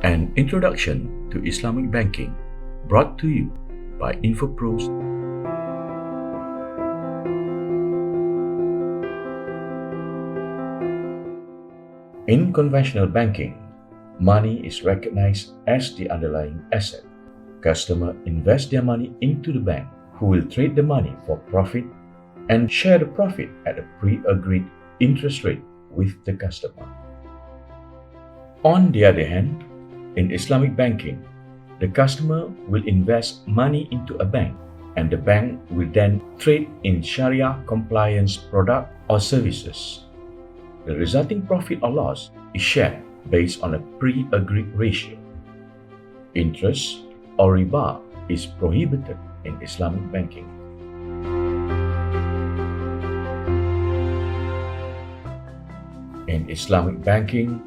An introduction to Islamic banking, brought to you by INFOPRO. In conventional banking, money is recognized as the underlying asset. Customers invest their money into the bank, who will trade the money for profit and share the profit at a pre-agreed interest rate with the customer. On the other hand, in Islamic banking, the customer will invest money into a bank, and the bank will then trade in Sharia compliance product or services. The resulting profit or loss is shared based on a pre-agreed ratio. Interest or riba is prohibited in Islamic banking. In Islamic banking,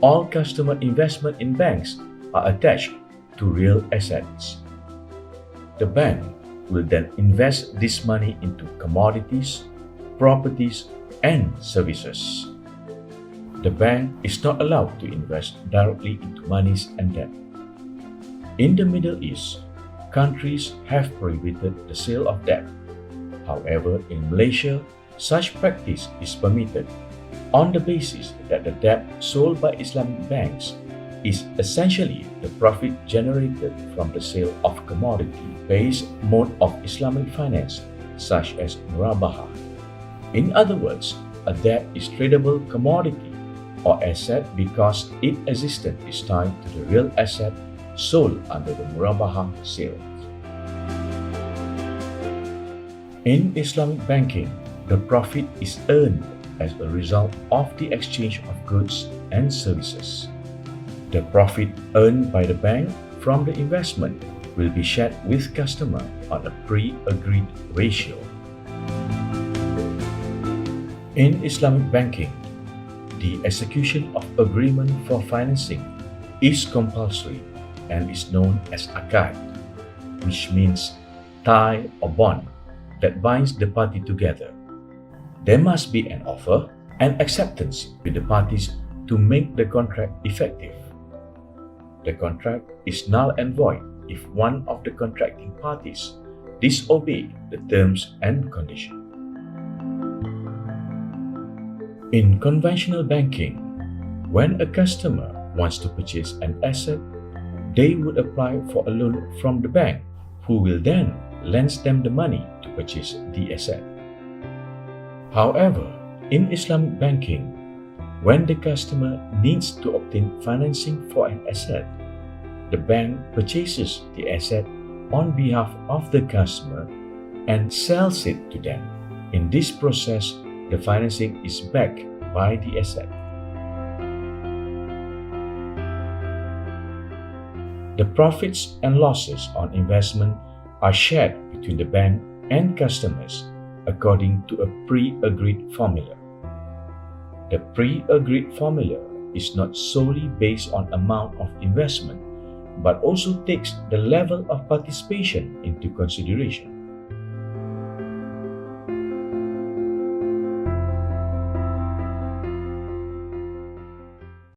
all customer investment in banks are attached to real assets. The bank will then invest this money into commodities, properties, and services. The bank is not allowed to invest directly into monies and debt. In the Middle East, countries have prohibited the sale of debt. However, in Malaysia, such practice is permitted on the basis that the debt sold by Islamic banks is essentially the profit generated from the sale of commodity-based mode of Islamic finance, such as murabahah. In other words, a debt is tradable commodity or asset because its existence is tied to the real asset sold under the murabahah sale. In Islamic banking, the profit is earned as a result of the exchange of goods and services. The profit earned by the bank from the investment will be shared with customer on a pre-agreed ratio. In Islamic banking, the execution of agreement for financing is compulsory and is known as akad, which means tie or bond that binds the party together. There must be an offer and acceptance with the parties to make the contract effective. The contract is null and void if one of the contracting parties disobeys the terms and conditions. In conventional banking, when a customer wants to purchase an asset, they would apply for a loan from the bank, who will then lend them the money to purchase the asset. However, in Islamic banking, when the customer needs to obtain financing for an asset, the bank purchases the asset on behalf of the customer and sells it to them. In this process, the financing is backed by the asset. The profits and losses on investment are shared between the bank and customers according to a pre-agreed formula. The pre-agreed formula is not solely based on amount of investment, but also takes the level of participation into consideration.